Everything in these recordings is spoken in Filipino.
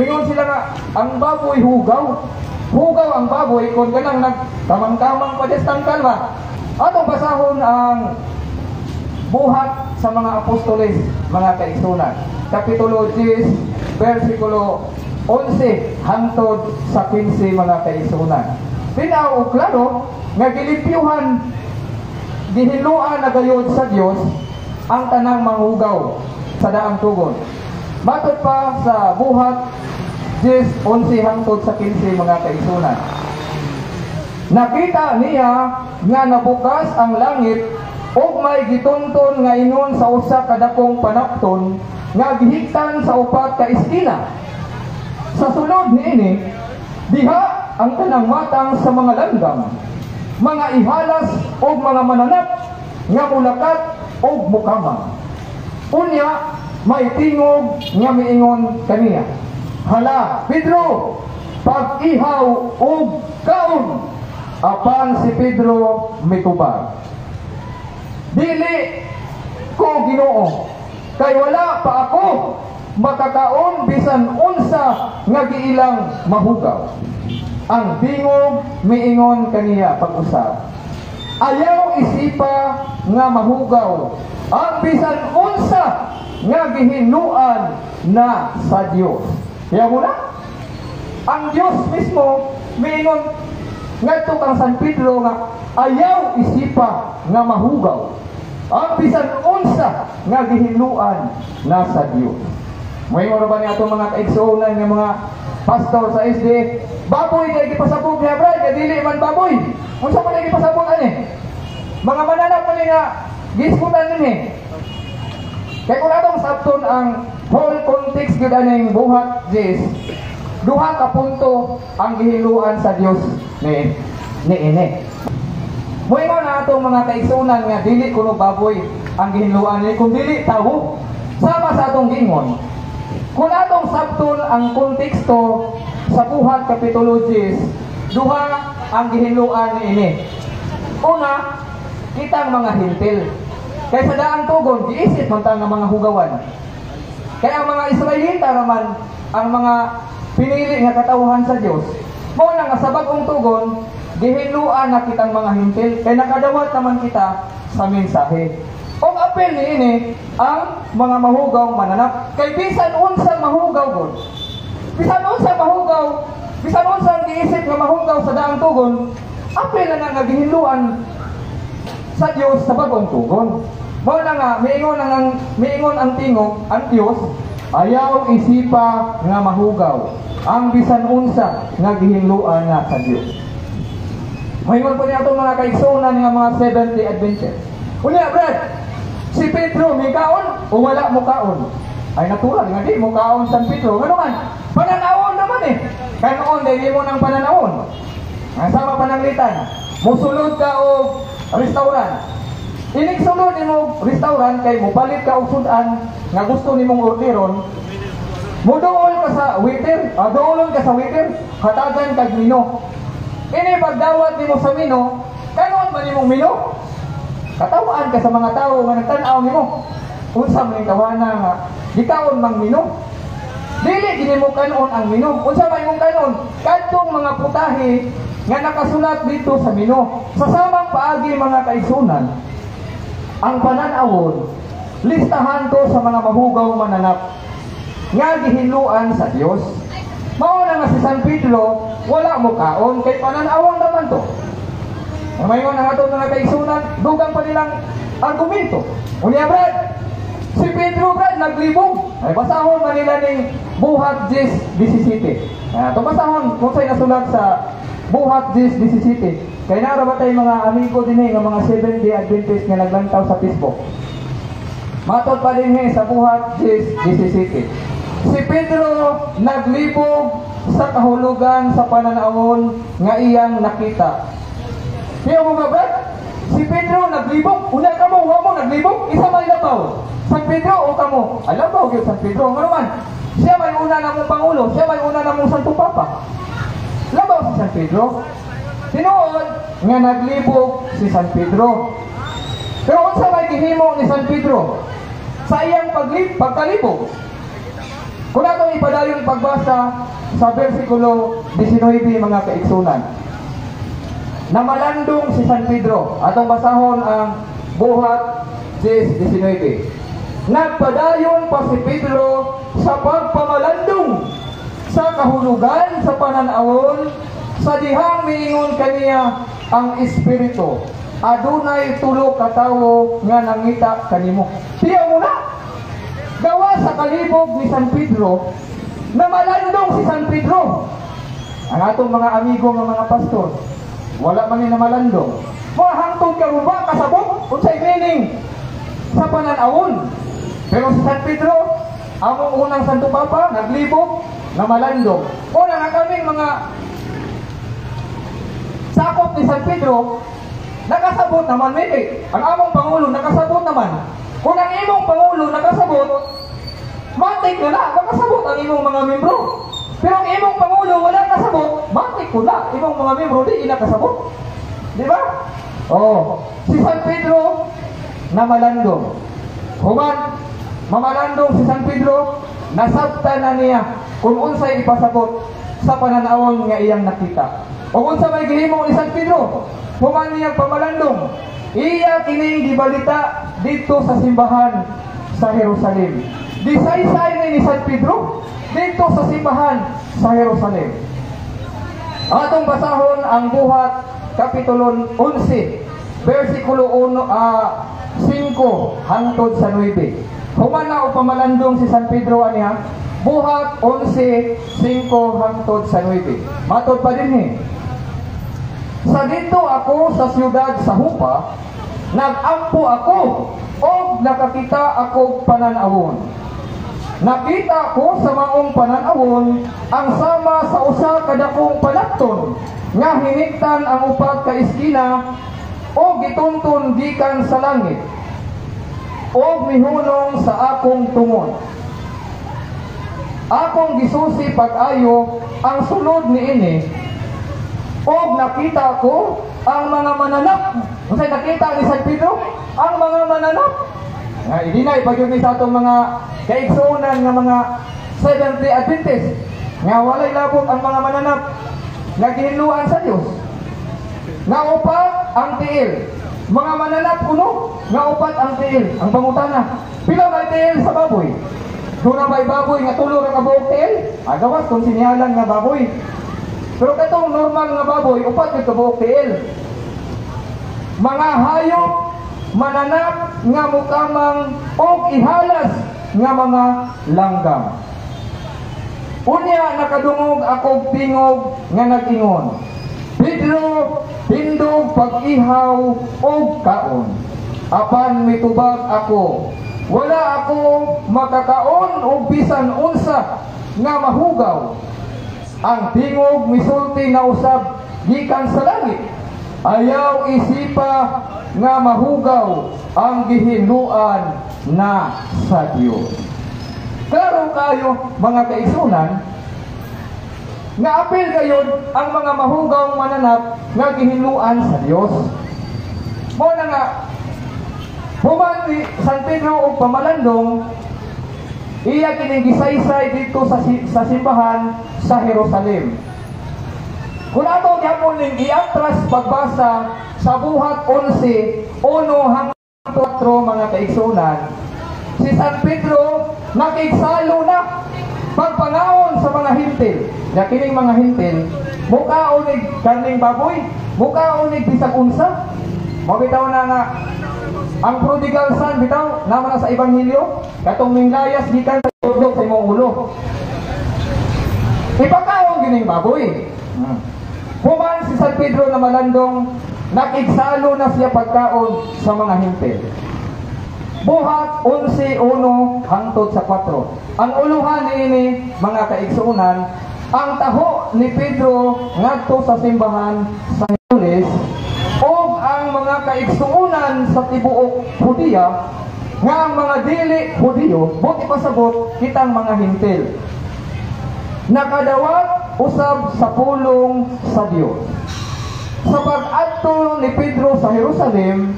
Ingon sila nga, ang baboy hugaw. Hugaw ang baboy kung ganang nagkamang-kamang pa diyas tangkal ba. Atong basahon ang buhat sa mga apostoles, mga kaigsunan. Kapitulo 10, versikulo 11 hangtod sa 15, mga kaigsunan. Tinaw o klaro nga gilimpyuhan gihiluan na gayud sa Dios ang tanang manghugaw sa daang tugon. Matod pa sa buhat 10:11 hangtod sa 15, mga kaigsunan. Nakita niya nga nabukas ang langit ug may gitunton nga ingon sa usa ka dakong panapton nga gihigtan sa upat ka iskina. Sa sulod niini diha ang tanang matang sa mga langgam, mga ihalas ug mga mananap nga mulakat ug mukamang. Unya may tingog nga miingon kaniya, "Hala, Pedro, pag-ihaw ug kaon." Apan si Pedro mitubag, "Dili ko, Ginoo, kay wala pa ako makakaon bisan unsa nga giilang mahugaw." Ang tingog miingon kaniya pag-usab, "Ayaw isipa nga mahugaw ang bisan unsa nga gihinuan na sa Dios." Kaya mo na, ang Dios mismo miingon ngadto kang San Pedro nga ayaw isipa nga mahugaw ang bisan unsa nga gihinuan na sa Dios. Moingon ba niya itong mga kaigsuonan nga mga pastor sa SD, baboy na gipasabog niya, brad, nga dili man baboy. Unsa man na gipasabog ani? Mga mananap man nga giskutan ni. Kaya kung atong sabton ang whole context gyud aning buhat Jis, duha ka punto ang gihiluan sa Dios ni ini. Moingon na atong mga kaigsuonan nga dili kuno baboy ang gihiluan ni, kung dili tawo. Sama sa atong giingon, kung atong sabton ang konteksto sa buhat kapitulo 10, duha ang gihiluan ni ini. Una, kitang mga hintil. Kaya sa daang tugon, giisip man ta nga mga hugawan. Kaya ang mga Israelita naman, ang mga pinili nga katawhan sa Dios, mo na nga sa bagong tugon, gihiluan na kitang mga hintil, kaya nakadawat naman kita sa mensahe. O apel ni ini ang mga mahugaw mananap. Kay bisan unsa mahugaw gud, bisan unsa mahugaw, bisan unsa ang giisip nga mahugaw sa daang tugon, apel na nga gihiluan sa Dios sa bagong tugon. Mao na nga miingon ang tingog ang Dios, ayaw isipa nga mahugaw ang bisan unsa nga gihiluan na sa Dios. Moingon po niya itong mga kaigsuonan nga mga Seventh Day Adventist. Unya, brad, si Pedro may kaon o wala mo kaon? Ay natural nga di mo kaon San Pedro. Ano man? Pananawon naman eh. Kaya noon dili mo ng pananawon. Sama pananglitan. Musulod ka o restaurant. Inig sulod mo restaurant kay mo palit ka og sudan nga gusto nimong orderon. Muduol ka sa waiter, doolon ka sa waiter, hatagan kag mino. Ini pagdawat nimo sa mino, kanon man nimong mino? Katawaan ka sa mga tao nga nagtan-aw nimo. Unsa man tawana nga gikaon mang mino? Dili gini mo kanon ang mino. Unsa may imong kanon? Kadtong mga putahe nga nakasulat dito sa mino. Sa samang paagi, mga kaigsunan, ang pananawon, listahan to sa mga mahugaw mananap nga gihiluan sa Dios. Mao na nga si San Pedro, wala mo kaon kay pananawon naman to. Mayon na nga ito mga kaigsunan, dugang pa nilang argumento. Unya, brad, si Pedro, brad, naglibog. Ay basahon man nila ning buhat 10:17. Ito basahon kung sa'y nasulat sa buhat 10:17. Kaya nara ba tayo mga amigo din nga mga 7 Day Adventist nga naglantaw sa Facebook. Matod pa din sa buhat 10:17. Si Pedro naglibog sa kahulugan sa pananawon nga iyang nakita. Kaya mo nga, brad, si Pedro naglibog. Una ka mo, huwag mo naglibog. Isa may labaw. San Pedro o ka mo? Alabaw yun San Pedro. Ano man? Siya may una na mong Pangulo. Siya may una na mong Santo Papa. Labaw si San Pedro. Tinuod nga naglibog si San Pedro. Pero unsa may gihimo ni San Pedro sa iyang pagkalibog? Kung atong ipadayon pagbasa sa versikulo 19 mga kaigsunan, na malandong si San Pedro. Atong basahon ang buhat 10:19. Nagpadayon pa si Pedro sa pagpamalandong sa kahulugan sa pananawon sa dihang miingon kaniya ang Espiritu. Adunay tulo ka tawo nga nangita kanimo. Tiyaw mo na. Gawa sa kalibog ni San Pedro na malandong si San Pedro. Ang atong mga amigo ng mga pastor, wala man ni na malandong. Mga hangtod ka ba kasabot unsay meaning sa pananawon. Pero si San Pedro, among unang Santo Papa, naglibog na malandong. Una nga kaming mga sakop ni San Pedro, nakasabot naman maybe. Ang among Pangulo nakasabot naman. Kung ang imong Pangulo nakasabot, matik ko na, nakasabot ang imong mga membro. Pero ang imong Pangulo wala kasabot, matik ko na, imong mga membro di nakasabot. Di ba? Oh, si San Pedro na malandong. Human, mamalandong si San Pedro, nasabta na niya kung unsay ipasabot sa pananawon nga iyang nakita. O unsa may gihimo ni San Pedro, human niya pamalandong. Iya kining gibalita dito sa simbahan sa Jerusalem. Disaysay ni San Pedro dito sa simbahan sa Jerusalem. Atong basahon ang buhat kapitulo 11 versikulo 5 hangtod sa 9. Human na pamalandong si San Pedro aniha, buhat 11:5 hangtod sa 9. Matod pa din sa dito ako sa siyudad sa Hupa, nagampo ako o nakakita ako pananawon. Nakita ko sa maong pananawon ang sama sa usa kadakong palakton nga hiniktan ang upat ka iskina o gitunton gikan sa langit o mihunong sa akong tungod. Akong gisusi pag-ayo ang sulod niini o nakita ko ang mga mananap. Unsay nakita ni San Pedro? Ang mga mananap. Idinay pag yun sa atong mga kaigsunan nga mga Seventh-day Adventist nga walay labot ang mga mananap nga gihinluan sa Dios. Nga upat ang tiil. Mga mananap kuno nga upat ang tiil. Ang pangutana, pila may tiil sa baboy? Doon na may baboy nga tulo nga kabuok tiil? Agawas kung sinyalan nga baboy. Pero katong normal nga baboy, upat yung kabuok tiil. Mga hayop, mananap nga mukamang o ihalas nga mga langgam. Unya nakadungog ako tingog nga nag-ingon, Pedro, tindog pag-ihaw o kaon. Apan mitubag ako, wala ako makakaon o bisan unsa nga mahugaw. Ang tingog misulti na usab gikan sa langit. Ayaw isipa nga mahugaw ang gihinluan na sa Dios. Klaro kayo mga kaigsunan nga apil gayon ang mga mahugaw mananap nga gihinluan sa Dios. Mo na nga human ni San Pedro og pamalandong, iya kining gisaysay dito sa simbahan sa Jerusalem. Kung ato gyapon ning iatras pagbasa sa buhat 11:1 hangtod 4 mga kaigsunan, si San Pedro nakigsalo na pagpangaon sa mga hintil. Na kining mga hintil, mukaon nig kaning baboy, mukaon nig bisag unsa. Mabitaw na nga ang prodigal son bitaw naman na sa ebanghelyo, katong minglayas gikan sa tudlok sa imong ulo. Ipakaon gining baboy. Human si San Pedro na malandong, nakigsalo na siya pagkaon sa mga hintil. Buhat 11:1 hangtod sa 4. Ang uluhan niini mga kaigsunan, ang taho ni Pedro ngadto sa simbahan sa Herodes o ang mga kaigsuunan sa tibuok Hudiya nga ang mga dili Hudiyo buti pasabot kitang mga hintil. Nakadawat usab sa pulong sa Dios. Sa pag-adto ni Pedro sa Jerusalem,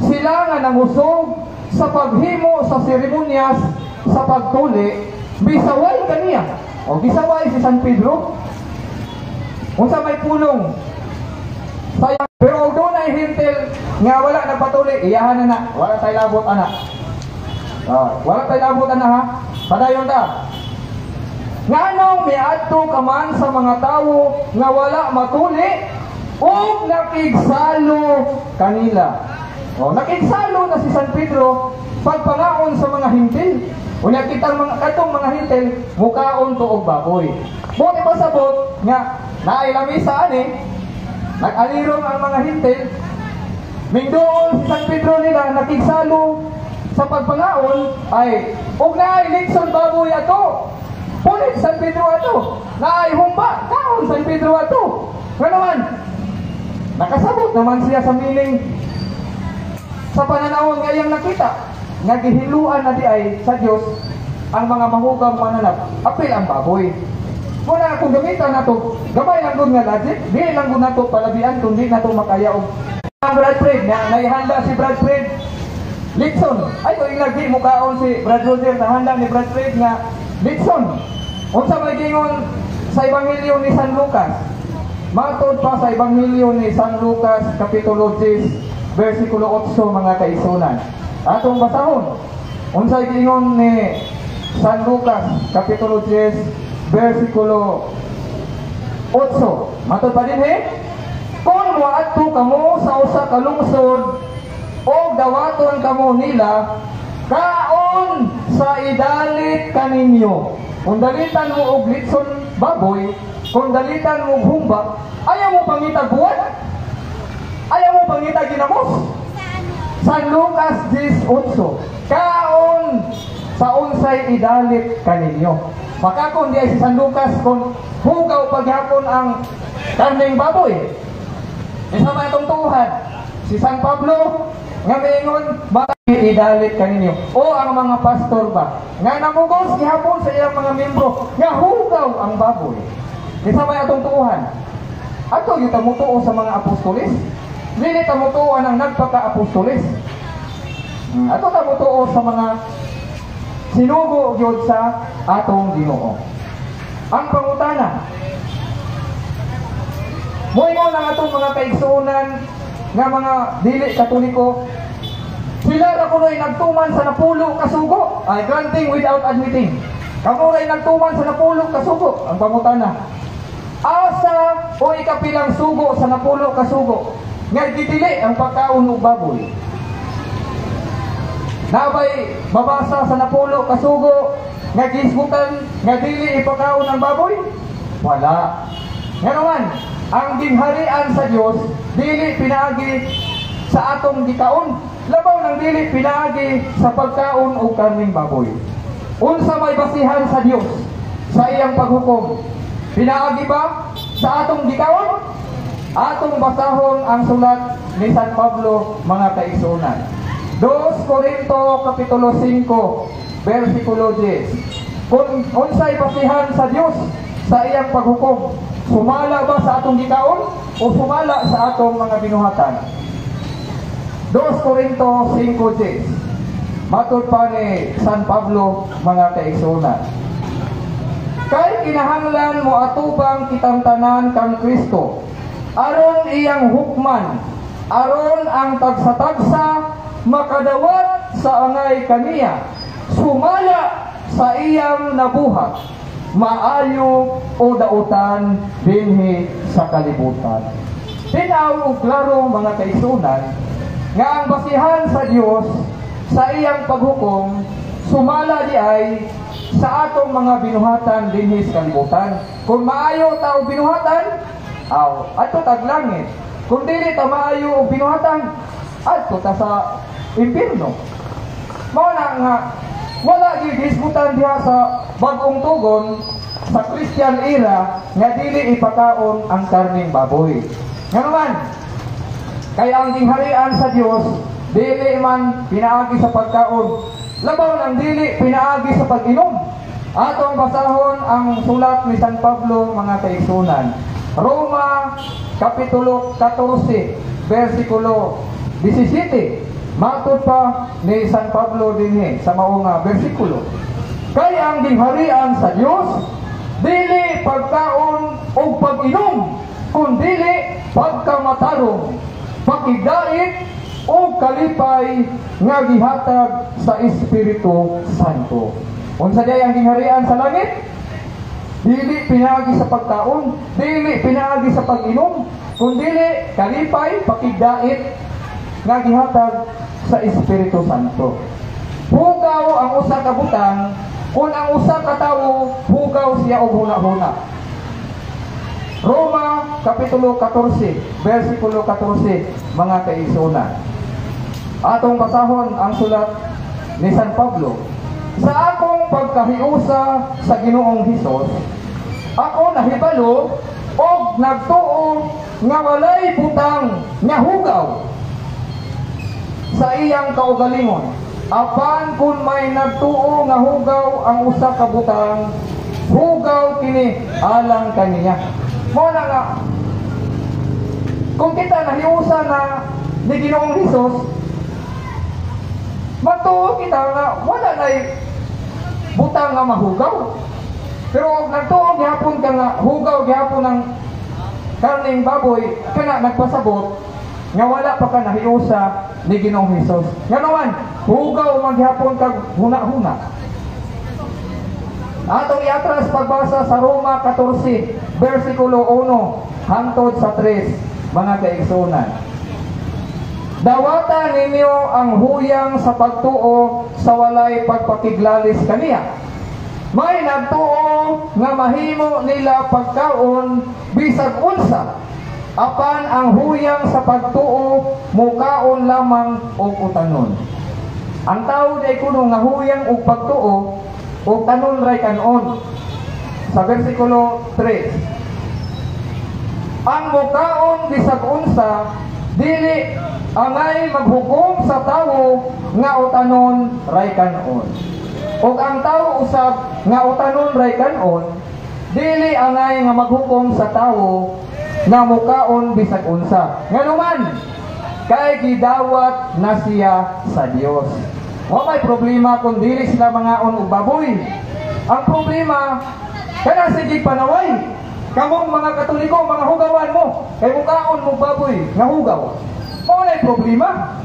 sila nga nangusog sa paghimo sa seremonyas sa pagtuli bisaway kaniya. O gisaway si San Pedro. Unsa may pulong sayang, pero doon ay hintil nga wala nagpatuli, iyahan na, wala tayo labot ana. Wala tayo labot ana ha. Padayon ta. Nganong miadto ka man sa mga tawo nga wala matuli o nakigsalo kanila. O nakigsalo na si San Pedro pagpangaon sa mga hintil. Unya kitang mga katong mga hintil mukaon to og baboy. Buti pa sabot nga naailamisa ani nag-alirong ang mga hintil. Mingdoon si San Pedro nila nakigsalo sa pagpangaon ay og naay litson baboy ato. Pulit San Pedro ato. Naay humba kaon San Pedro ato. Nga naman nakasabot naman siya sa miling sa pananawon nga iyang nakita nga gihiluan na di ay sa Dios ang mga mahugang mananap apil ang baboy. Muna kung gamitan nato gamay lang gud nga logic, di lang gud nato palabian kundi nato makayaw. Ang Brad Fred na naihanda si Brad Fred Litson ay ko inagi mo kaon si Brad Roger na handa ni Brad Fred nga Litson. Unsa may gingon sa Ebanghelyo ni San Lucas? Matod pa sa Ebanghelyo ni San Lucas Kapitulo 10 versikulo 8 mga kaisunan. Atong basahon. Unsa gingon ni San Lucas Kapitulo 10 versikulo 8. Matod pa din kung moadto kamo sa usa ka lungsod o dawaton kamo nila kaon sa idalit kaninyo. Kung dalitan mo og litson baboy, kung dalitan mo og humba, ayaw mo pangita buwan? Ayaw mo pangita ginamos? San Lucas 10:8. Kaon sa unsay idalit kaninyo. Makakon di si San Lucas kung hugaw paghapon ang karneng baboy. Isa may itong tuhan. Si San Pablo nga maingon idalit kaninyo. O ang mga pastor ba nga namugos gihapon sa ilang mga membro nga hugaw ang baboy. Isa may atong tuhan. Ato yung tamutuo sa mga apostolis. Dili tamutuo ang nagpaka-apostolis. Ato tamutuo sa mga sinugo gyud sa atong Ginoo. Ang pangutana, moingon ang atong mga kaigsuonan nga mga dili katoliko, sila ra kunoy nagtuman sa napulo ka sugo, ay granting without admitting. Kamo ray nagtuman sa napulo ka sugo. Ang pangutana, asa o ikapilang sugo sa napulo ka sugo nga gidili ang pagkaon og baboy? Nabay mabasa sa napulo ka sugo nga gisgutan nga dili ipakaon ang baboy? Wala. Nga naman, ang gingharian sa Dios dili pinaagi sa atong gikaon, labaw ng dili pinaagi sa pagkaon o karning baboy. Unsa may basihan sa Dios sa iyang paghukom? Pinaagi ba sa atong gikaon? Atong basahon ang sulat ni San Pablo mga kaigsuonan. 2 Corinto Kapitulo 5 versikulo 10. Kung unsay basihan sa Dios sa iyang paghukom, sumala ba sa atong gikaon o sumala sa atong mga binuhatan? 2 Corinto 5:10. Matod pa ni San Pablo mga kaigsuonan. Kay kinahanglan mo atubang kitang tanan kang Kristo, aron iyang hukman, aron ang tagsa-tagsa makadawat sa angay kaniya, sumala sa iyang nabuhat, maayo o dautan dinhi sa kalibutan. Tinaw og klaro mga kaigsuonan nga ang basihan sa Dios sa iyang paghukom sumala di ay sa atong mga binuhatan dinhi sa kalibutan. Kung maayo ta og binuhatan, adto tag langit. Kung dili ta maayo og binuhatan, adto ta sa impierno. Mao na nga wala gyud hisgutan diha sa bag-ong tugon sa Christian era nga dili ipakaon ang karning baboy. Nga naman, kaya ang gingharian sa Dios dili man pinaagi sa pagkaon, labaw ng dili pinaagi sa pag-inom. Atong basahon ang sulat ni San Pablo mga kaigsuonan. Roma Kapitulo 14 versikulo 17. Matod pa ni San Pablo dinhi sa mao nga bersikulo. Kay ang gingharian sa Dios dili pagkaon o pag-inom, kundili pagkamatarong, pakigdait o kalipay nga gihatag sa Espiritu Santo. Unsa day ang gingharian sa langit? Dili pinaagi sa pagkaon, dili pinaagi sa pag-inom, kundili kalipay, pakigdait nga gihatag sa Espiritu Santo. Hugaw ang usa ka butang, kung ang usa ka tawo hugaw siya og huna-huna. Roma kapitulo 14, bersikulo 14, mga kaigsuonan. Atong basahon ang sulat ni San Pablo. Sa akong pagkahiusa sa Ginoong Hesus, ako nahibalo og nagtuo nga walay butang nga hugaw sa iyang kaugalingon. Apan kung may nagtuo nga hugaw ang usa ka butang, hugaw kini alang kaniya. Mo na nga, kung kita nahiusa na ni Ginoong Hesus, magtuo kita nga wala na'y butang nga mahugaw. Pero nagtuo gihapon ka nga hugaw gihapon ng karning baboy, kana nagpasabot nga wala pa ka nahiusa ni Ginoong Hesus. Nga naman, hugaw maghapon kag huna-huna. Atong iatras pagbasa sa Roma 14, bersikulo 1 hangtod sa 3, mga kaigsuonan. Dawatan ninyo ang huyang sa pagtuo sa walay pagpakiglalis kaniya. May nagtuo nga mahimo nila pagkaon bisag unsa, apan ang huyang sa pagtuo mukaon lamang og utanon. Ang tao day kuno nga huyang og pagtuo og tanon ray kanon. Sa bersikulo 3, ang mukaon bisag unsa dili angay maghukom sa tawo nga utanon ray kanon. Ug ang tawo usab nga utanon ray kanon dili angay nga maghukom sa tawo nga mukaon bisag unsa. Nganuman kay gidawat na siya sa Dios. Wa may problema kung dili sila mangaon og baboy. Ang problema kana sige panaway. Kamong mga Katoliko, mga hugawan mo, kay mukaon mo baboy nga hugaw. Walay problema.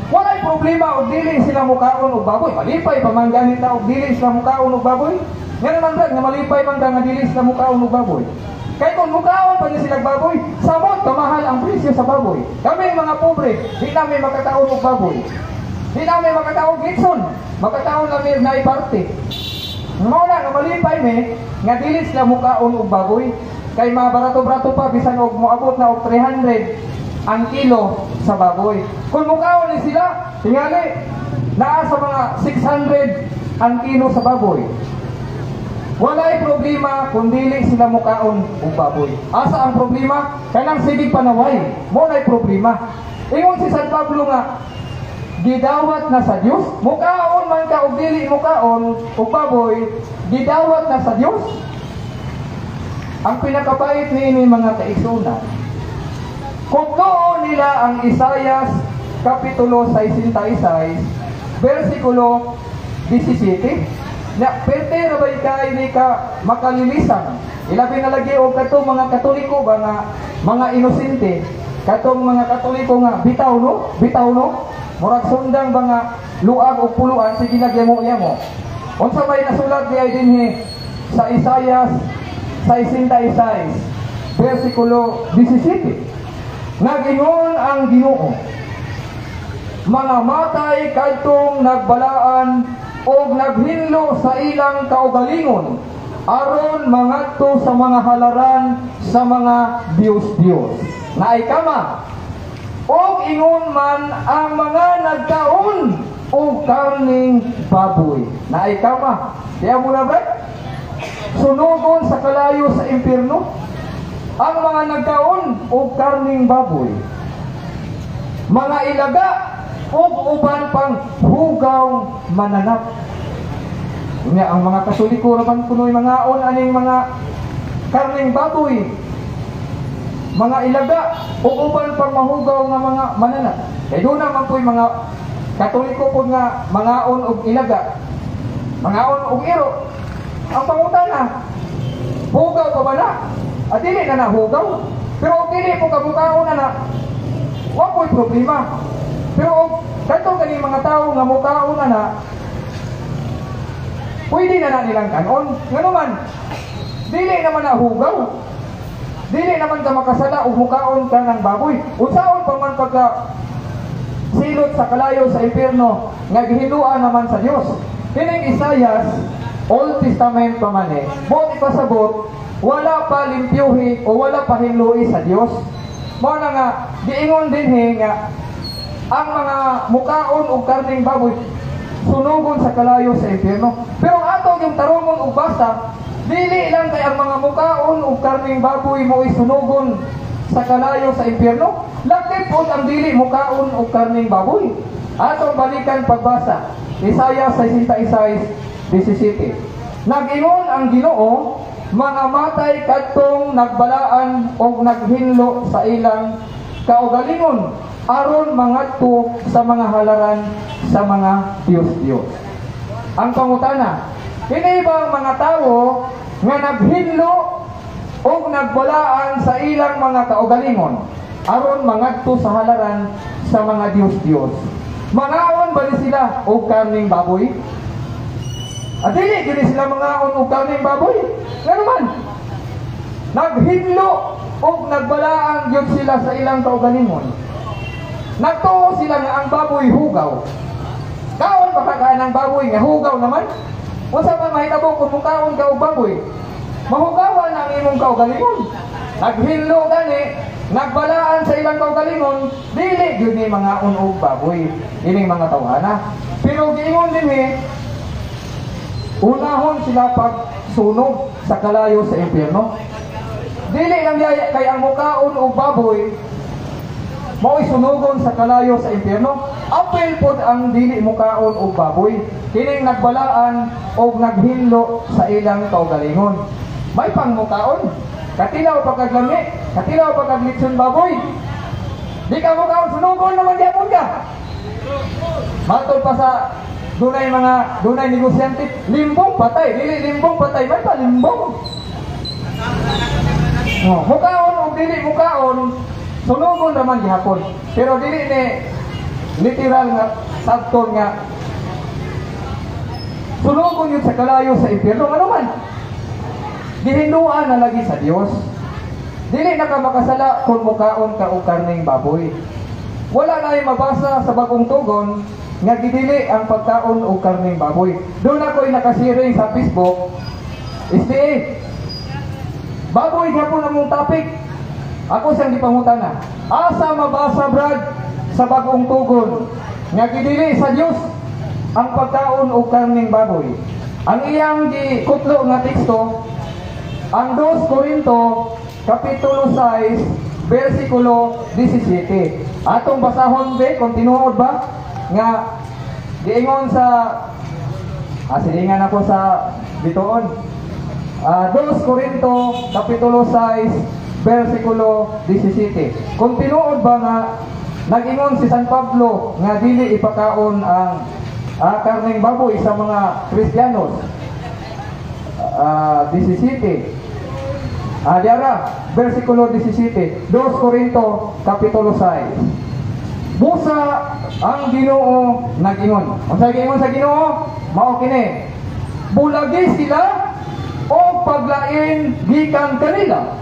Walay problema og dili sila mukaon og baboy. Malipay pa man ganita og dili sila mukaon og baboy. Nga naman brad, nga malipay man nga dili sila mukaon og baboy. Kay kung mukaon pa niya silang baboy, samot kamahal ang presyo sa baboy. Kami mga pobre, di namin makataon og baboy. Di namin makataon gitson, makataon namin na iparte. Muna nga malipay me, nga dili sila mukaon og baboy. Kay mga barato-barato pa, bisan og moabot na og 300 ang kilo sa baboy. Kung mukaon ni sila, tingali, naa sa mga 600 ang kilo sa baboy. Walay problema kung dili sila mukaon og baboy. Asa ang problema? Kanang sige panaway, mo nay problema. Ingon si San Pablo nga gidawat na sa Dios. Mukaon man ka og dili mukaon og baboy, gidawat na sa Dios. Ang pinakapait niini mga kaigsuonan, kung tuon nila ang Isaias kapitulo 66, bersikulo 17, na pwede na ba ikay ni ka makalilisan? Ilabi na lagi o katong mga Katoliko ba nga mga inosente, katong mga Katoliko nga bitaw no, murag sundang ba nga luag o puluan sige nagyamo-yamo. Unsa may nasulat diay dinhi sa Isaias 66, bersikulo 17. Nagingon ang Ginoo, mga matay kadtong nagbalaan o naghinlo sa ilang kaugalingon aron mangadto sa mga halaran sa mga Diyos-Diyos. Naay kama o ingon man ang mga nagkaon o karning baboy. Naay kama. Kaya mo na ba? Sunugon sa kalayo sa impyerno ang mga nagkaon o karning baboy, mga ilaga o uban pang hugaw mananap. Nga ang mga Katoliko naman kunoy mga on aning mga karning baboy, mga ilaga o uban pang mahugaw nga mga mananap. Kaya doon naman po yung mga Katoliko po nga mga on o ilaga. Mangaon og iro. Ang pangutana, hugaw pa ba na? At dili na nahugaw. Pero kung dili po kamukaon na, wa ko'y problema. Pero kanto kani mga tao nga mukaon na, pwede na nilang kanon. Nga naman, dili naman nahugaw. Dili naman ka makasala o mukaon ka ng baboy. Unsaon pa man pagka silot sa kalayo sa impyerno, nga gihinuan naman sa Dios. Kining Isaias, Old Testament pa man buti pa sabot, wala pa limpyuhi o wala pa hinluhi sa Dios. Mo na nga, giingon din nga, ang mga mukaon o karning baboy, sunugon sa kalayo sa impyerno. Pero ato yung tarungon o basa, dili lang kay ang mga mukaon o karning baboy mo isunugon sa kalayo sa impyerno. Lakip po ang dili mukaon o karning baboy. Atong balikan pagbasa. Isaiah 66:17. Nag-ingon ang Ginoo, mga matay kadtong nagbalaan o naghinlo sa ilang kaugalingon aron mangadto sa mga halaran sa mga Diyos-Diyos. Ang pangutana, kini ba ang mga tao nga naghinlo o nagbalaan sa ilang mga kaugalingon aron mangadto sa halaran sa mga Diyos-Diyos? Mangaon ba ni sila o karning baboy? At dili gini sila mangaon o karning baboy. Nga naman, naghinlo o nagbalaan yun sila sa ilang kaugalingon. Nagtuo sila nga ang baboy hugaw. Kaon ba kakaan ng baboy nga hugaw naman? Unsa pa mahitabo kung mukaon ka og baboy? Mahugawan ang imong kaugalingon. Naghinlo gani, nagbalaan sa ilang kaugalingon, dili gyud ni mga unog baboy ining mga tawhana. Pero giingon din unahon sila pagsunog sa kalayo sa impyerno. Dili lang kay ang mukaon og baboy mao isunugon sa kalayo sa impyerno. Apil pod ang dili mukaon og baboy, kining nagbalaan og naghinlo sa ilang kaugalingon. May pangmukaon, katilaw pagkaglami, katilaw pagkaglitson baboy. Di ka mukaon, sunugon naman diapon ka. Matod pa sa dunay negosyante, limbong patay, dili limbong patay, may pa limbong. Mukaon o dili mukaon, sunugon naman gihapon. Pero dili ni literal nga sabton nga sunugon yun sa kalayo sa impyerno. Ano man? Gihinuan na lagi sa Dios. Dili na ka makasala kung mukaon ka o karning baboy. Wala na yung mabasa sa bagong tugon nga gidili ang pagkaon o karning baboy. Doon ako'y nakasiring sa Facebook, STA, baboy gapon ang mong topic. Ako siyang gipangutana, asa mabasa Brad sa bagong tugon nga gidili sa Dios ang pagkaon o karning baboy? Ang iyang gikutlo nga teksto, ang 2 Corinto kapitulo 6 versikulo 17. Atong basahon be, kung tinuod ba nga giingon sa silingan ako sa bituon. 2 Corinto kapitulo 6 versikulo 17. Kung tinuod ba nga nag-ingon si San Pablo nga dili ipakaon ang karning baboy sa mga Kristiyanos. 17. Diara, versikulo 17, 2 Corinto kapitulo 6. Busa ang Ginoo nag-ingon. Unsa giingon sa Ginoo? Mao kini. Bulagi sila o paglain gikan kanila.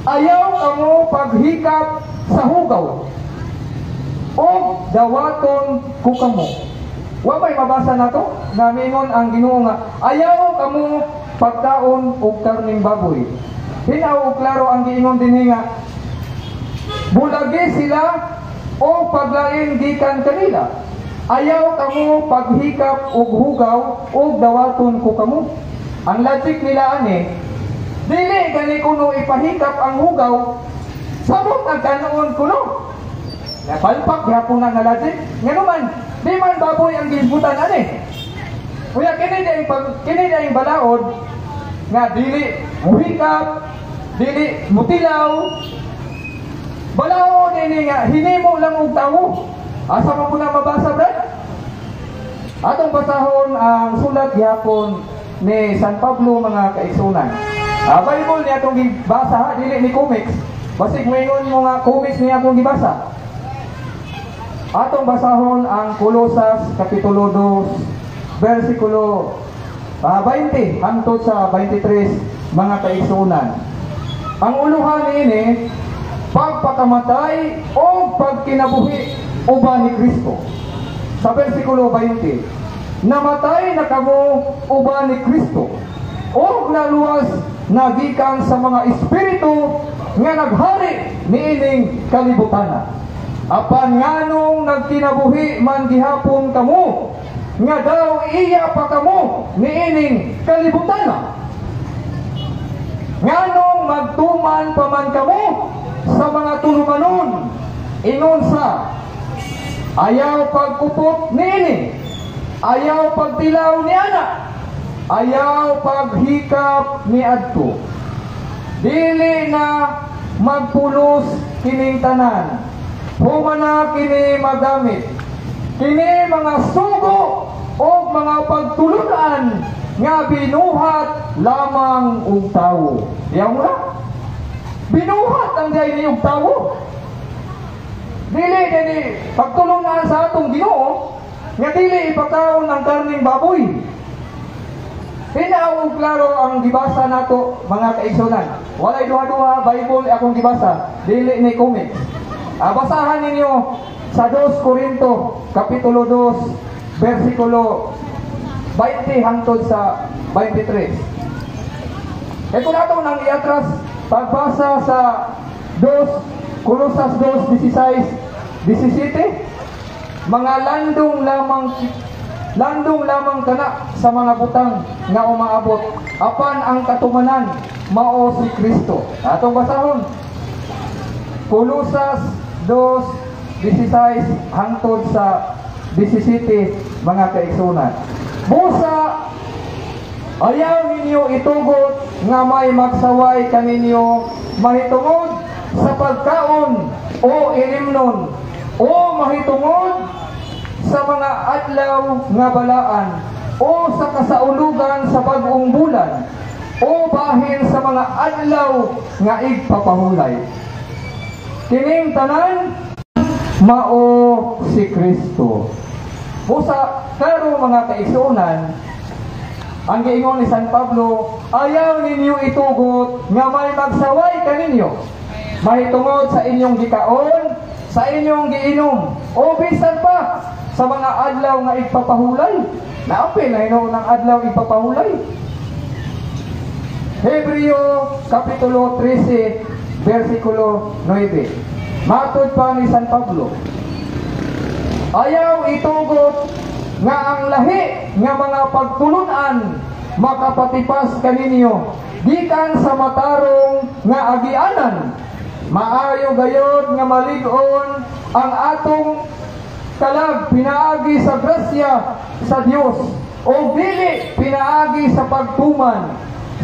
Ayaw kamo paghikap sa hugaw. O dawaton ko kamo. Wa may mabasa nato nga mingon ang Ginoo nga ayaw kamo pagkaon og karning baboy. Hinaw o klaro ang giingon din nga bulagi sila o paglain gikan kanila. Ayaw kamo paghikap og hugaw o dawaton ko kamo. Ang logic nila ani, dili gani kuno ipahikap ang hugaw, sabot ang kanoon kuno. Napalpak gyapon nga logic. Ngano man, di man baboy ang gisbutan ani. Uya kini dayong balaod nga dili muhikap, dili mutilaw. Balaod ini nga hinimo lang og tawo. Asa mo na mabasa, Brad? Atong basahon ang sulat gihapon ni San Pablo mga kaigsunan. Bible niya atong gibasa, dili ni comics. Basig moingon mo nga comics niya akong gibasa. Atong basahon ang Kolosas kapitulo 2 versikulo 20 hangtod sa 23 mga kaigsunan. Ang uluhan niini pagpakamatay o pagkinabuhi uban ni Kristo. Sa versikulo 20, namatay na kamo uban ni Kristo o naluwas na gikan sa mga espiritu nga naghari niining kalibutan. Apan nganong nagkinabuhi man gihapon kamo nga daw iya pa kamo niining kalibutan. Nganong magtuman pa man kamo sa mga tulumanon ingon sa ayaw pagkupot niini, ayaw pagtilaw ni anak, ayaw paghikap ni adto. Dili na magpulos kining tanan, humana kini magamit, kini mga sugo o mga pagtulunan nga binuhat lamang og tawo. Diyan mo na? Binuhat ang diay ni og tawo. Dili pagtulungan sa atong Ginoo nga dili ipakaon ang karning baboy. Hinaw klaro ang gibasa nato mga kaigsunan. Walay duha-duha Bible akong gibasa, dili ni comics. Basahan ninyo sa 2 Korinto kapitulo 2 versikulo 20 hangtod sa 23. Ito nato nang iatras pagbasa sa 2 Kolosas 2:16, 17, mga landong lamang kana sa mga butang nga umaabot, apan ang katumanan mao si Kristo. Atong basahon Kolosas 2:16 hangtod sa 17 mga kaigsunan. Busa ayaw ninyo itugot nga may magsaway kaninyo mahitungod sa pagkaon o ilimnon o mahitungod sa mga adlaw nga balaan o sa kasaulugan sa bag-ong bulan o bahin sa mga adlaw nga igpapahulay. Kining tanan mao si Kristo. Busa karo mga kaigsunan, ang giingon ni San Pablo, ayaw ninyo itugot nga may magsaway kaninyo mahitungod sa inyong gikaon, sa inyong giinom, o bisan pa sa mga adlaw nga igpapahulay. Naapil na inon ng adlaw igpapahulay. Hebreo kapitulo 13 versikulo 9. Matod pa ni San Pablo, ayaw itugot nga ang lahi nga mga pagtulunan makapatipas kaninyo gikan sa matarong nga agianan. Maayo gayod nga malig-on ang atong kalag pinaagi sa grasya sa Dios o dili pinaagi sa pagtuman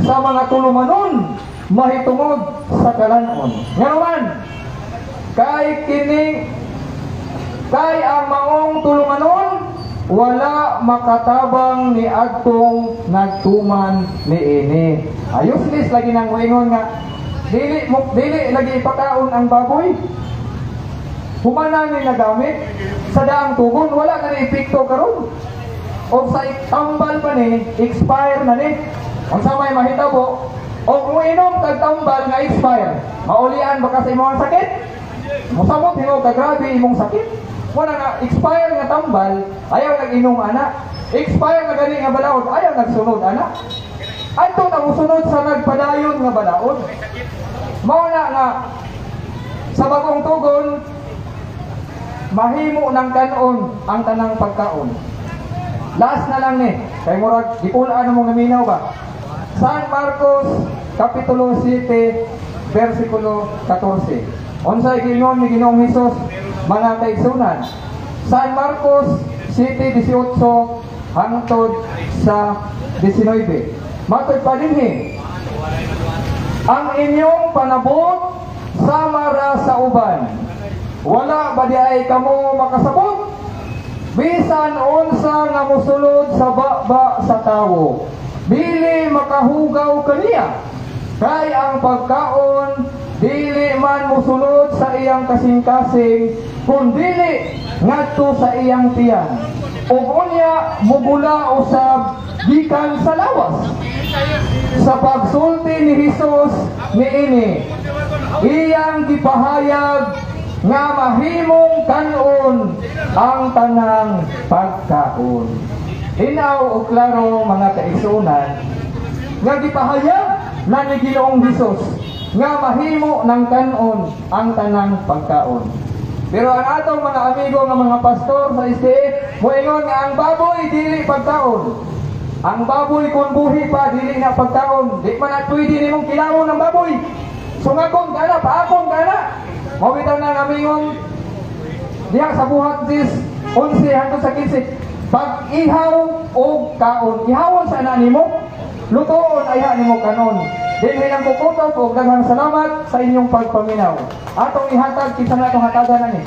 sa mga tulumanon mahitungod sa kalanon. Ngayon, kay ang maong tulumanon wala makatabang ni adtong nagtuman niini. Ayos lis lagi nang moingon nga dili lagi ipakaon ang baboy. Humana ni nagamit sa daang tugon, wala ka ni epekto karon. O sa tambal pa ni expire na ni. Ang samay mahitabo o muinom kag tambal nga expire, maulian ba kasi imong sakit? Mosamot himo ka grabe imong sakit. Wala nga expire nga tambal, ayaw nag-inom ana. Expire nga gani nga balaod, ayaw nagsunod ana. Adto na musunod sa nagpadayon nga balaod. Mao na nga sa bagong tugon mahimo ng kanon ang tanang pagkaon. Last na lang ni, kay murag gipulaan mo nga minaw ba? San Marcos kapitulo 7 versikulo 14. Unsay giingon ni Ginoong Hesus mga kaigsunan? San Marcos 7:18 hangtod sa 19. Matod pa dinhi, ang inyong panabot samara sa uban. Wala ba di ay kamo makasabot? bisan unsa nga mosulod sa baba sa tawo, dili makahugaw kaniya. Kay ang pagkaon dili man mosulod sa iyang kasing-kasing, kundili ngadto sa iyang tiyan. Ug unya mugula usab gikan sa lawas. Sa pagsulti ni Hesus niini, iyang gipahayag nga mahimong kanon ang tanang pagkaon. Hinaw o klaro mga kaigsunan, nga gipahayag na ni Ginoong Hesus nga mahimo ng kanon ang tanang pagkaon. Pero ang atong mga amigo nga mga pastor sa SDA, moingon nga ang baboy dili pagkaon. Ang baboy kung buhi pa dili na pagkaon. Di man at pwede nimong kilawon ng baboy. Sungakon ka na, paakon ka na. Mawitaw na namingong diha sa buhat dis 11 hangtod sa 15. Pag ihaw o kaon, ihawon sa nimo, lutoon ayha nimo kanon. Din hinang kukutok og daghang salamat sa inyong pagpaminaw. Atong ihatag kinsa natong hatagan ani.